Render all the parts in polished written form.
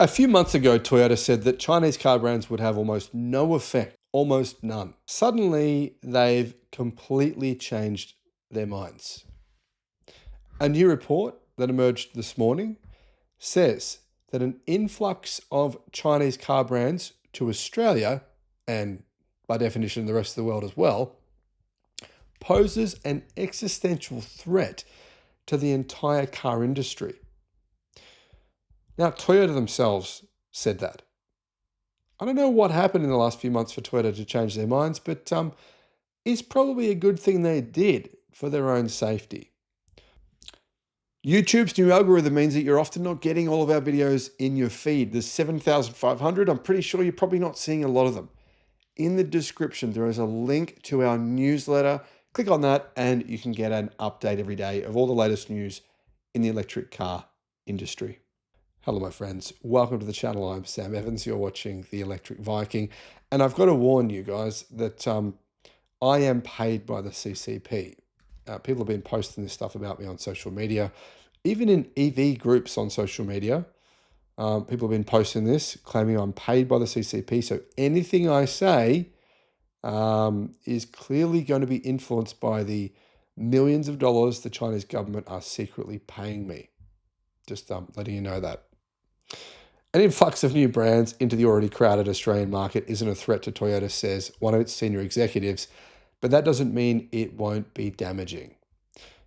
A few months ago, Toyota said that Chinese car brands would have almost no effect, almost none. Suddenly, they've completely changed their minds. A new report that emerged this morning says that an influx of Chinese car brands to Australia, and by definition the rest of the world as well, poses an existential threat to the entire car industry. Now, Toyota themselves said that. I don't know what happened in the last few months for Toyota to change their minds, but it's probably a good thing they did for their own safety. YouTube's new algorithm means that you're often not getting all of our videos in your feed. There's 7,500. I'm pretty sure you're probably not seeing a lot of them. In the description, there is a link to our newsletter. Click on that and you can get an update every day of all the latest news in the electric car industry. Hello, my friends. Welcome to the channel. I'm Sam Evans. You're watching The Electric Viking. And I've got to warn you guys that I am paid by the CCP. People have been posting this stuff about me on social media. Even in EV groups on social media, people have been posting this, claiming I'm paid by the CCP. So anything I say is clearly going to be influenced by the millions of dollars the Chinese government are secretly paying me. Just letting you know that. An influx of new brands into the already crowded Australian market isn't a threat to Toyota, says one of its senior executives, but that doesn't mean it won't be damaging.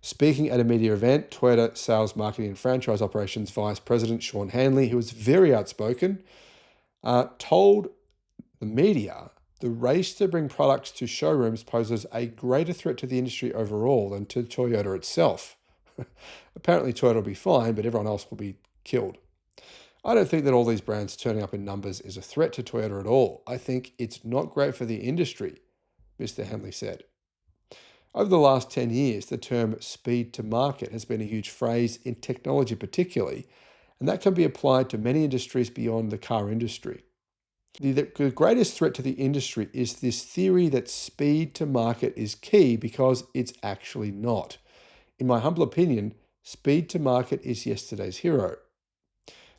Speaking at a media event, Toyota Sales, Marketing and Franchise Operations Vice President Sean Hanley, who was very outspoken, told the media the race to bring products to showrooms poses a greater threat to the industry overall than to Toyota itself. Apparently Toyota will be fine, but everyone else will be killed. I don't think that all these brands turning up in numbers is a threat to Toyota at all. I think it's not great for the industry, Mr. Hanley said. Over the last 10 years, the term speed to market has been a huge phrase in technology particularly, and that can be applied to many industries beyond the car industry. The greatest threat to the industry is this theory that speed to market is key because it's actually not. In my humble opinion, speed to market is yesterday's hero.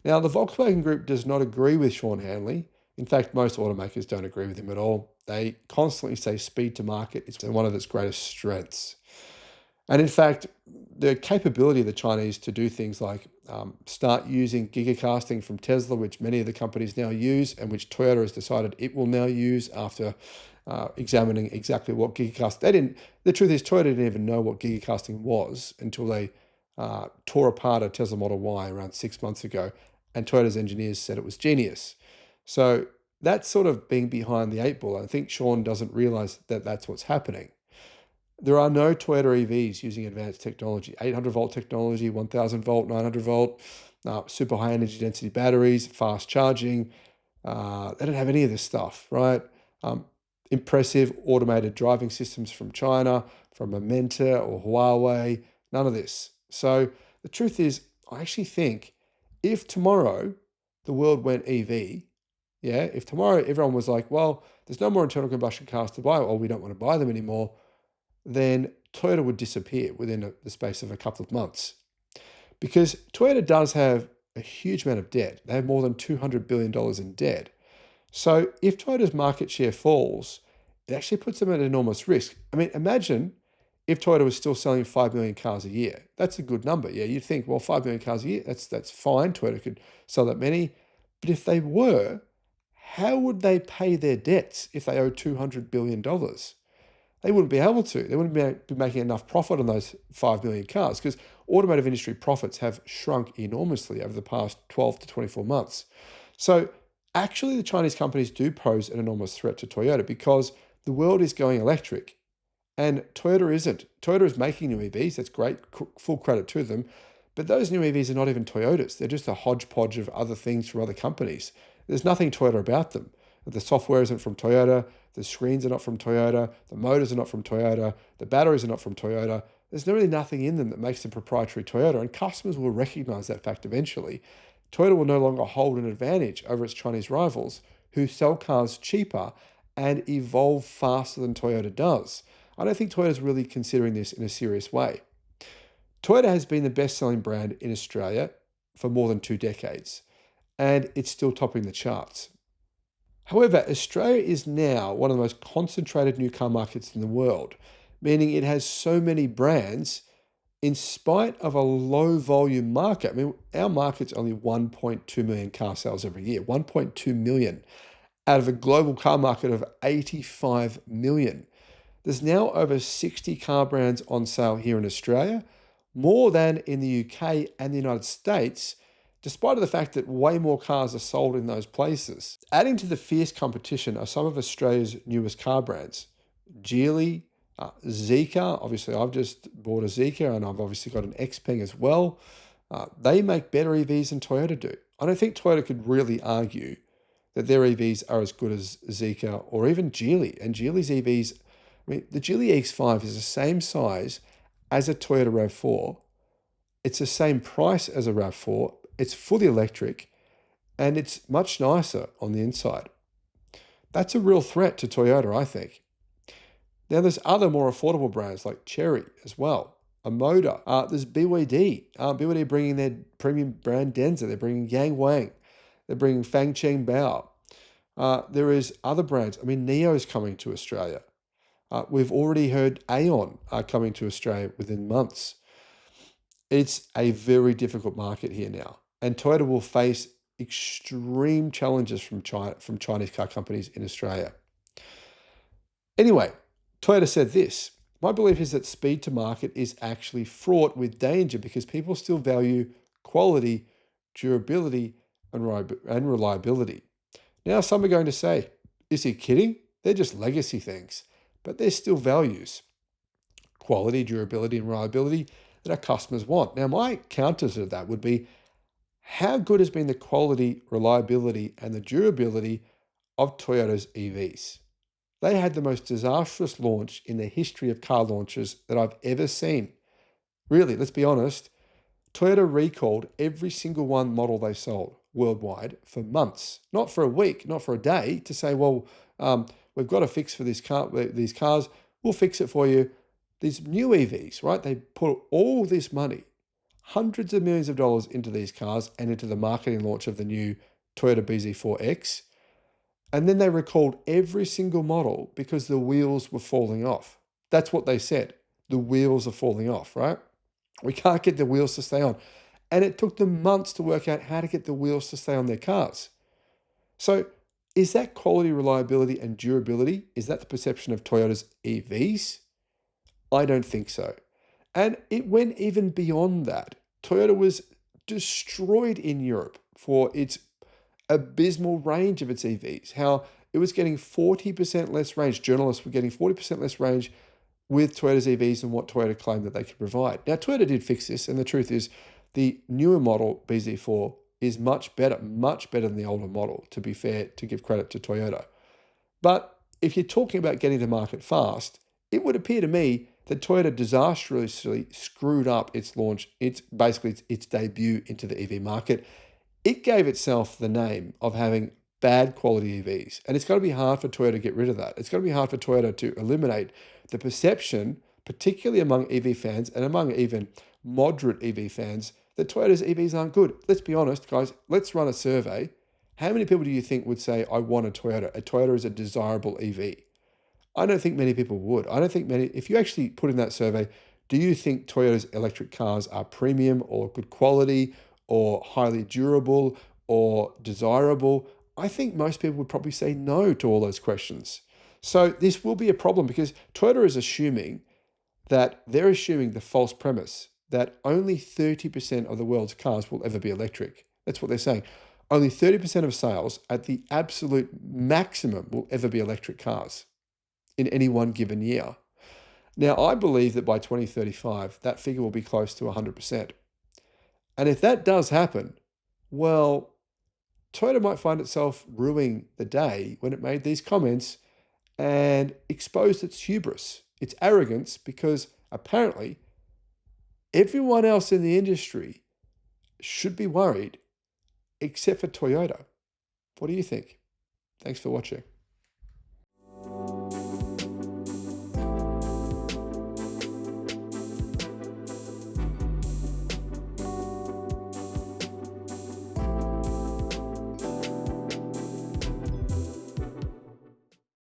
Now, the Volkswagen Group does not agree with Sean Hanley. In fact, most automakers don't agree with him at all. They constantly say speed to market is one of its greatest strengths. And in fact, the capability of the Chinese to do things like start using gigacasting from Tesla, which many of the companies now use, and which Toyota has decided it will now use after examining exactly what gigacasting. The truth is, Toyota didn't even know what gigacasting was until they tore apart a Tesla Model Y around 6 months ago, and Toyota's engineers said it was genius. So that's sort of being behind the eight ball. I think Sean doesn't realize that that's what's happening. There are no Toyota EVs using advanced technology, 800 volt technology, 1000 volt, 900 volt, super high energy density batteries, fast charging. They don't have any of this stuff, right? Impressive automated driving systems from China, from Momenta or Huawei, none of this. So the truth is, I actually think if tomorrow the world went EV, if tomorrow everyone was like, well, there's no more internal combustion cars to buy, or we don't want to buy them anymore, then Toyota would disappear within the space of a couple of months. Because Toyota does have a huge amount of debt. They have more than $200 billion in debt. So if Toyota's market share falls, it actually puts them at enormous risk. I mean, imagine if Toyota was still selling 5 million cars a year. That's a good number. Yeah, you'd think, well, 5 million cars a year, that's fine. Toyota could sell that many. But if they were, how would they pay their debts if they owe $200 billion? They wouldn't be able to. They wouldn't be making enough profit on those 5 million cars because automotive industry profits have shrunk enormously over the past 12 to 24 months. So actually, the Chinese companies do pose an enormous threat to Toyota because the world is going electric and Toyota isn't. Toyota is making new EVs. That's great. Full credit to them. But those new EVs are not even Toyotas. They're just a hodgepodge of other things from other companies. There's nothing Toyota about them. The software isn't from Toyota. The screens are not from Toyota. The motors are not from Toyota. The batteries are not from Toyota. There's really nothing in them that makes them proprietary Toyota, and customers will recognize that fact eventually. Toyota will no longer hold an advantage over its Chinese rivals who sell cars cheaper and evolve faster than Toyota does. I don't think Toyota is really considering this in a serious way. Toyota has been the best-selling brand in Australia for more than 2 decades. and it's still topping the charts. However, Australia is now one of the most concentrated new car markets in the world, meaning it has so many brands in spite of a low volume market. I mean, our market's only 1.2 million car sales every year, 1.2 million out of a global car market of 85 million. There's now over 60 car brands on sale here in Australia, more than in the UK and the United States, despite of the fact that way more cars are sold in those places. Adding to the fierce competition are some of Australia's newest car brands. Geely, Zeekr, obviously I've just bought a Zeekr and I've obviously got an Xpeng as well. They make better EVs than Toyota do. I don't think Toyota could really argue that their EVs are as good as Zeekr or even Geely. And Geely's EVs, I mean, the Geely X5 is the same size as a Toyota RAV4. It's the same price as a RAV4. It's fully electric and it's much nicer on the inside. That's a real threat to Toyota, I think. Now, there's other more affordable brands like Chery as well, Omoda. There's BYD. BYD bringing their premium brand Denza. They're bringing Yang Wang. They're bringing Fangcheng Bao. There is other brands. I mean, NIO is coming to Australia. We've already heard Aeon are coming to Australia within months. It's a very difficult market here now, and Toyota will face extreme challenges from Chinese car companies in Australia. Anyway, Toyota said this: my belief is that speed to market is actually fraught with danger because people still value quality, durability, and reliability. Now, some are going to say, is he kidding? They're just legacy things, but they're still values. Quality, durability, and reliability that our customers want. Now, my counter to that would be, how good has been the quality, reliability, and the durability of Toyota's EVs? They had the most disastrous launch in the history of car launches that I've ever seen. Really, let's be honest, Toyota recalled every single one model they sold worldwide for months, not for a week, not for a day, to say, well, we've got a fix for these cars, we'll fix it for you. These new EVs, right? They put all this money, hundreds of millions of dollars into these cars and into the marketing launch of the new Toyota BZ4X. And then they recalled every single model because the wheels were falling off. That's what they said. The wheels are falling off, right? We can't get the wheels to stay on. And it took them months to work out how to get the wheels to stay on their cars. So is that quality, reliability, and durability? Is that the perception of Toyota's EVs? I don't think so. And it went even beyond that. Toyota was destroyed in Europe for its abysmal range of its EVs, how it was getting 40% less range. Journalists were getting 40% less range with Toyota's EVs than what Toyota claimed that they could provide. Now, Toyota did fix this, and the truth is the newer model, BZ4, is much better than the older model, to be fair, to give credit to Toyota. But if you're talking about getting to market fast, it would appear to me that Toyota disastrously screwed up its launch, its debut into the EV market. It gave itself the name of having bad quality EVs. And it's going to be hard for Toyota to get rid of that. It's going to be hard for Toyota to eliminate the perception, particularly among EV fans and among even moderate EV fans, that Toyota's EVs aren't good. Let's be honest, guys. Let's run a survey. How many people do you think would say, I want a Toyota? A Toyota is a desirable EV. I don't think many people would. I don't think many, if you actually put in that survey, do you think Toyota's electric cars are premium or good quality or highly durable or desirable? I think most people would probably say no to all those questions. So this will be a problem because Toyota is assuming that they're assuming the false premise that only 30% of the world's cars will ever be electric. That's what they're saying. Only 30% of sales at the absolute maximum will ever be electric cars in any one given year. Now, I believe that by 2035, that figure will be close to 100%. And if that does happen, well, Toyota might find itself ruining the day when it made these comments and exposed its hubris, its arrogance, because apparently everyone else in the industry should be worried except for Toyota. What do you think? Thanks for watching.